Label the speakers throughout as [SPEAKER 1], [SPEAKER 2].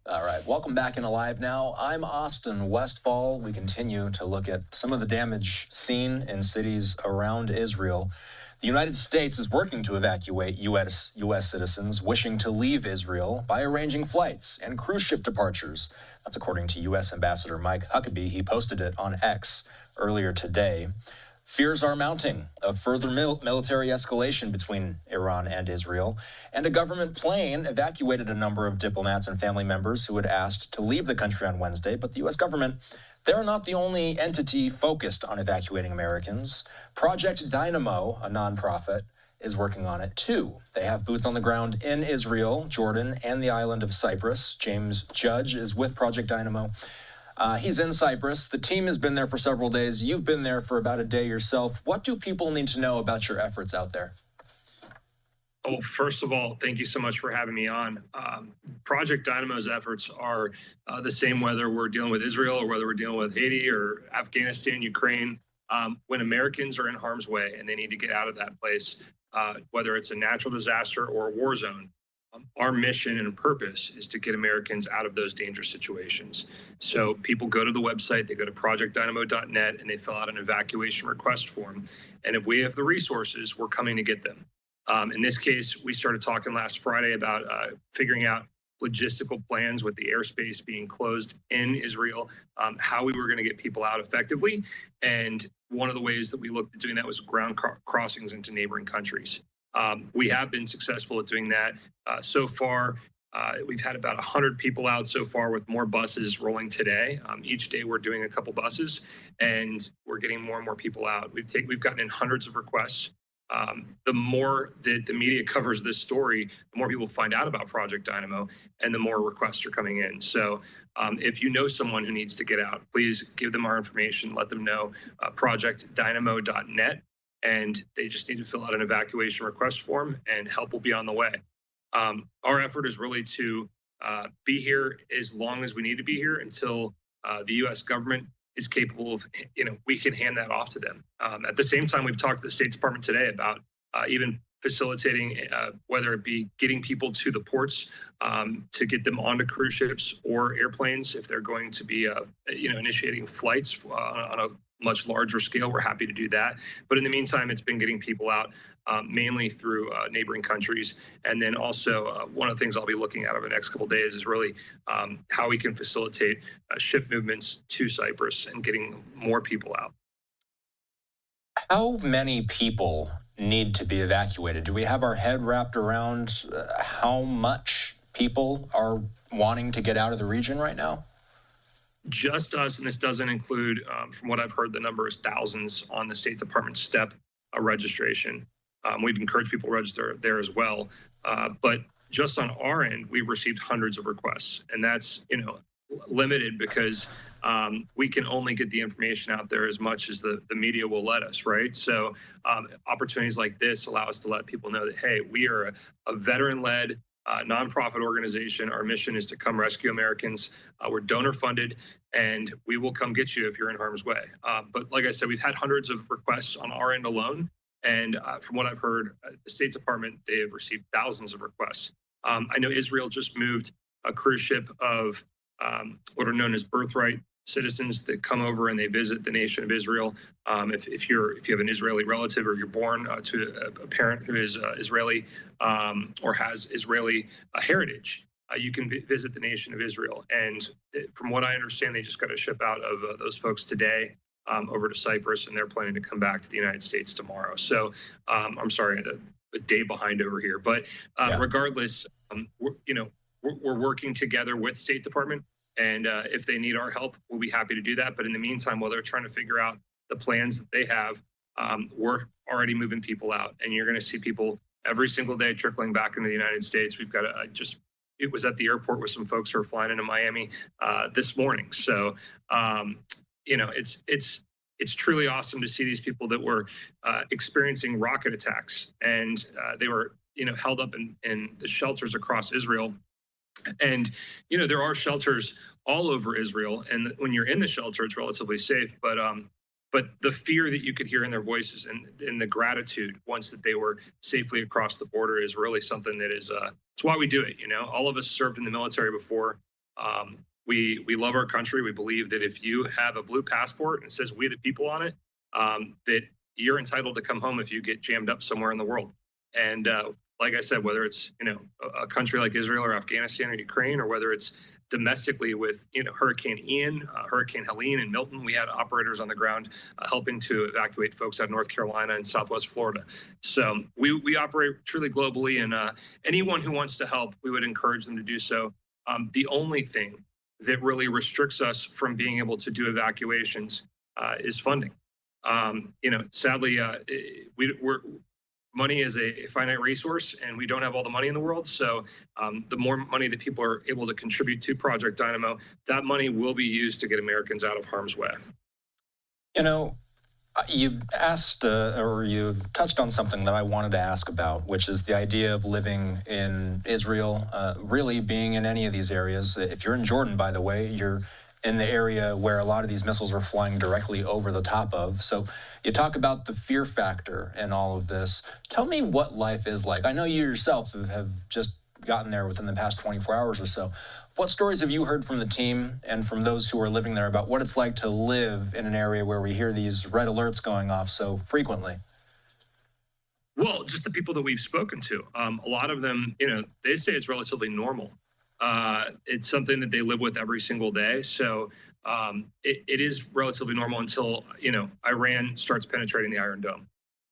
[SPEAKER 1] All right, welcome back into Live Now. I'm Austin Westfall. We continue to look at some of the damage seen in cities around Israel. The United States is working to evacuate U.S. citizens wishing to leave Israel by arranging flights and cruise ship departures. That's according to U.S. Ambassador Mike Huckabee. He posted it on X earlier today. Fears are mounting of further military escalation between Iran and Israel, and a government plane evacuated a number of diplomats and family members who had asked to leave the country on Wednesday. But the U.S. government, they're not the only entity focused on evacuating Americans. Project Dynamo, a nonprofit, is working on it too. They have boots on the ground in Israel, Jordan, and the island of Cyprus. James Judge is with Project Dynamo. He's in Cyprus. The team has been there for several days. You've been there for about a day yourself. What do people need to know about your efforts out there?
[SPEAKER 2] Oh, first of all, thank you so much for having me on. Project Dynamo's efforts are the same whether we're dealing with Israel or whether we're dealing with Haiti or Afghanistan, Ukraine. When Americans are in harm's way and they need to get out of that place, whether it's a natural disaster or a war zone, our mission and purpose is to get Americans out of those dangerous situations. So people go to the website, they go to projectdynamo.net, and they fill out an evacuation request form. And if we have the resources, we're coming to get them. In this case, we started talking last Friday about figuring out logistical plans with the airspace being closed in Israel, how we were going to get people out effectively. And one of the ways that we looked at doing that was ground crossings into neighboring countries. We have been successful at doing that. So far, we've had about 100 people out so far, with more buses rolling today. Each day we're doing a couple buses, and we're getting more and more people out. We've gotten in hundreds of requests. The more that the media covers this story, the more people find out about Project Dynamo, and the more requests are coming in. So if you know someone who needs to get out, please give them our information, let them know, projectdynamo.net. And they just need to fill out an evacuation request form, and help will be on the way. Our effort is really to be here as long as we need to be here until the U.S. government is capable of, we can hand that off to them. At the same time, we've talked to the State Department today about even facilitating, whether it be getting people to the ports to get them onto cruise ships or airplanes if they're going to be, initiating flights on a much larger scale. We're happy to do that. But in the meantime, it's been getting people out mainly through neighboring countries. And then also one of the things I'll be looking at over the next couple of days is really how we can facilitate ship movements to Cyprus and getting more people out.
[SPEAKER 1] How many people need to be evacuated? Do we have our head wrapped around how much people are wanting to get out of the region right now?
[SPEAKER 2] Just us, and this doesn't include, from what I've heard, the number is thousands on the State Department step registration. We've encouraged people to register there as well. But just on our end, we've received hundreds of requests, and that's, limited because we can only get the information out there as much as the media will let us, right? So opportunities like this allow us to let people know that, hey, we are a veteran-led nonprofit organization. Our mission is to come rescue Americans. We're donor funded, and we will come get you if you're in harm's way. But like I said, we've had hundreds of requests on our end alone. And from what I've heard, the State Department, they have received thousands of requests. I know Israel just moved a cruise ship of what are known as birthright citizens that come over and they visit the nation of Israel. If you have an Israeli relative, or you're born to a parent who is Israeli or has Israeli heritage, you can visit the nation of Israel. And from what I understand, they just got a ship out of those folks today over to Cyprus, and they're planning to come back to the United States tomorrow. So I'm sorry, a day behind over here. But regardless, we're working together with State Department. And if they need our help, we'll be happy to do that. But in the meantime, while they're trying to figure out the plans that they have, we're already moving people out. And you're going to see people every single day trickling back into the United States. We've got it was at the airport with some folks who are flying into Miami this morning. So, it's truly awesome to see these people that were experiencing rocket attacks, and they were, held up in the shelters across Israel. And, there are shelters all over Israel. And when you're in the shelter, it's relatively safe. But the fear that you could hear in their voices, and the gratitude once that they were safely across the border, is really something that is, it's why we do it. All of us served in the military before. We love our country. We believe that if you have a blue passport and it says "We the People" on it, that you're entitled to come home if you get jammed up somewhere in the world. And like I said, whether it's a country like Israel or Afghanistan or Ukraine, or whether it's domestically with Hurricane Ian, Hurricane Helene, and Milton, we had operators on the ground helping to evacuate folks out of North Carolina and Southwest Florida. So we operate truly globally, and anyone who wants to help, we would encourage them to do so. The only thing that really restricts us from being able to do evacuations is funding. Sadly, money is a finite resource, and we don't have all the money in the world. So the more money that people are able to contribute to Project Dynamo, that money will be used to get Americans out of harm's way.
[SPEAKER 1] You asked or you touched on something that I wanted to ask about, which is the idea of living in Israel, really being in any of these areas. If you're in Jordan, by the way, you're in the area where a lot of these missiles are flying directly over the top of. So you talk about the fear factor and all of this. Tell me what life is like. I know you yourself have just gotten there within the past 24 hours or so. What stories have you heard from the team and from those who are living there about what it's like to live in an area where we hear these red alerts going off so frequently?
[SPEAKER 2] Well, just the people that we've spoken to, a lot of them, they say it's relatively normal. It's something that they live with every single day. So it is relatively normal until, Iran starts penetrating the Iron Dome.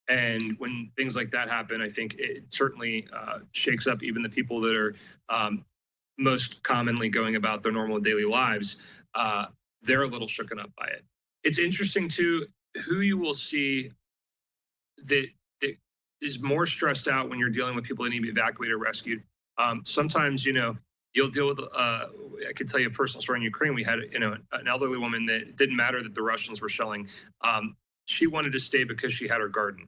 [SPEAKER 2] And when things like that happen, I think it certainly shakes up even the people that are most commonly going about their normal daily lives. They're a little shooken up by it. It's interesting, too, who you will see that is more stressed out when you're dealing with people that need to be evacuated or rescued. Sometimes, you'll deal with, I could tell you a personal story in Ukraine. We had, an elderly woman that didn't matter that the Russians were shelling. She wanted to stay because she had her garden.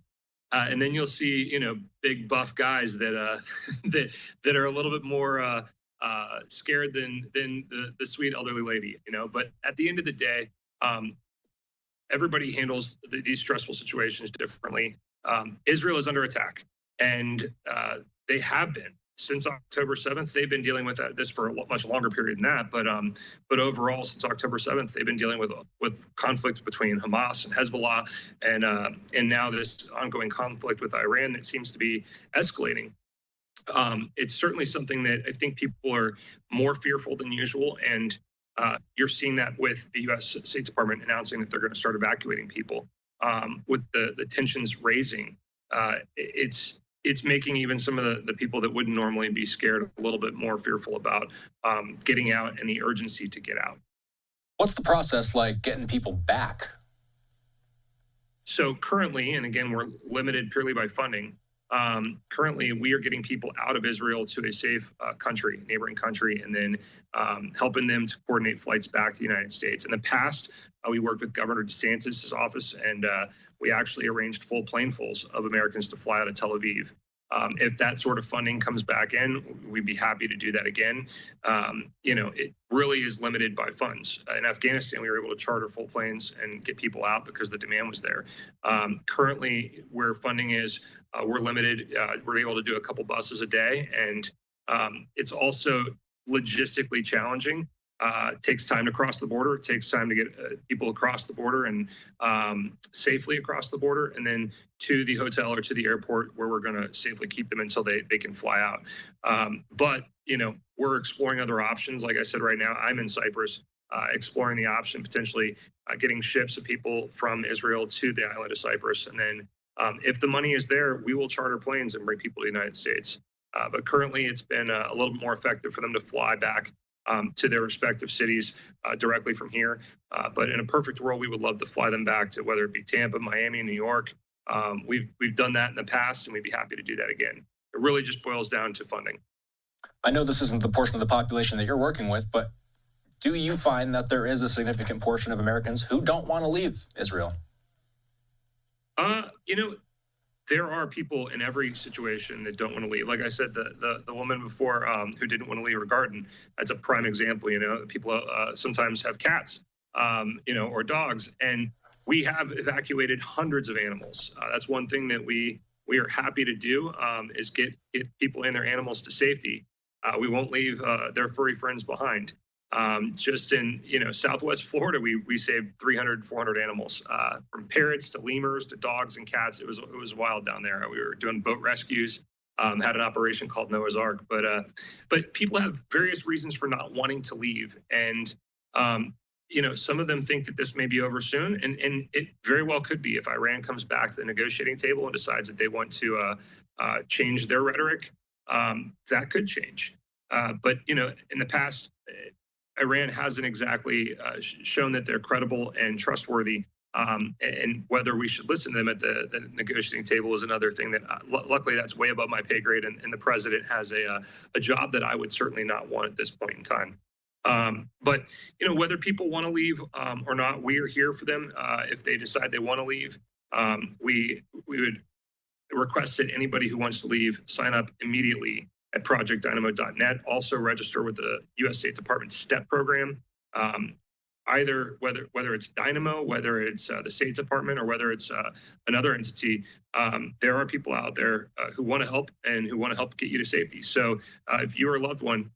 [SPEAKER 2] And then you'll see, big buff guys that that are a little bit more scared than the sweet elderly lady, But at the end of the day, everybody handles these stressful situations differently. Israel is under attack, and they have been since October 7th. They've been dealing with this for a much longer period than that. But overall, since October 7th, they've been dealing with conflict between Hamas and Hezbollah, and now this ongoing conflict with Iran that seems to be escalating. It's certainly something that I think people are more fearful than usual, and you're seeing that with the U.S. State Department announcing that they're going to start evacuating people. With the tensions raising, it's making even some of the people that wouldn't normally be scared a little bit more fearful about getting out and the urgency to get out.
[SPEAKER 1] What's the process like getting people back?
[SPEAKER 2] So currently, and again, we're limited purely by funding. Currently, we are getting people out of Israel to a safe neighboring country, and then helping them to coordinate flights back to the United States. In the past, we worked with Governor DeSantis' office, and we actually arranged full planefuls of Americans to fly out of Tel Aviv. If that sort of funding comes back in, we'd be happy to do that again. It really is limited by funds. In Afghanistan, we were able to charter full planes and get people out because the demand was there. Currently, where funding is, we're limited. We're able to do a couple buses a day, and it's also logistically challenging. It takes time to cross the border. It takes time to get people across the border and safely across the border, and then to the hotel or to the airport where we're going to safely keep them until they can fly out. But we're exploring other options. Like I said, right now I'm in Cyprus, exploring the option potentially getting ships of people from Israel to the island of Cyprus, and then if the money is there, we will charter planes and bring people to the United States. But currently, it's been a little bit more effective for them to fly back to their respective cities directly from here. But in a perfect world, we would love to fly them back to whether it be Tampa, Miami, New York. We've done that in the past, and we'd be happy to do that again. It really just boils down to funding.
[SPEAKER 1] I know this isn't the portion of the population that you're working with, but do you find that there is a significant portion of Americans who don't want to leave Israel?
[SPEAKER 2] There are people in every situation that don't want to leave. Like I said, the woman before who didn't want to leave her garden, that's a prime example. People sometimes have cats, or dogs, and we have evacuated hundreds of animals. That's one thing that we are happy to do, is get people and their animals to safety. We won't leave their furry friends behind. Just in Southwest Florida, we saved 300, 400 animals, from parrots to lemurs to dogs and cats. It was wild down there. We were doing boat rescues. Had an operation called Noah's Ark, but people have various reasons for not wanting to leave, and some of them think that this may be over soon, and it very well could be if Iran comes back to the negotiating table and decides that they want to change their rhetoric. That could change. But in the past, Iran hasn't exactly shown that they're credible and trustworthy. And whether we should listen to them at the negotiating table is another thing that, luckily, that's way above my pay grade. And the president has a job that I would certainly not want at this point in time. But whether people want to leave or not, we are here for them. If they decide they want to leave, we would request that anybody who wants to leave sign up immediately at projectdynamo.net. Also register with the U.S. State Department STEP program. Either whether it's Dynamo, whether it's the State Department, or whether it's another entity, there are people out there who want to help and who want to help get you to safety. So if you're a loved one,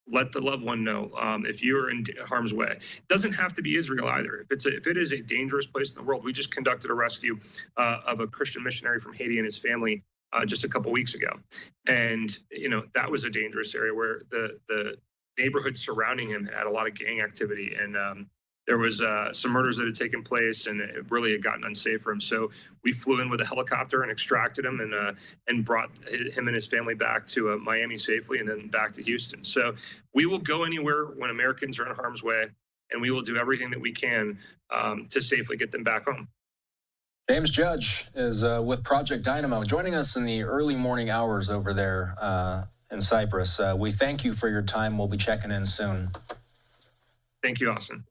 [SPEAKER 2] let the loved one know. If you're in harm's way, it doesn't have to be Israel either. If it is a dangerous place in the world, we just conducted a rescue of a Christian missionary from Haiti and his family just a couple weeks ago, and that was a dangerous area where the neighborhood surrounding him had a lot of gang activity, and there was some murders that had taken place, and it really had gotten unsafe for him. So we flew in with a helicopter and extracted him and brought him and his family back to Miami safely, and then back to Houston. So we will go anywhere when Americans are in harm's way, and we will do everything that we can to safely get them back home.
[SPEAKER 1] James Judge is with Project Dynamo, joining us in the early morning hours over there in Cyprus. We thank you for your time. We'll be checking in soon.
[SPEAKER 2] Thank you, Austin.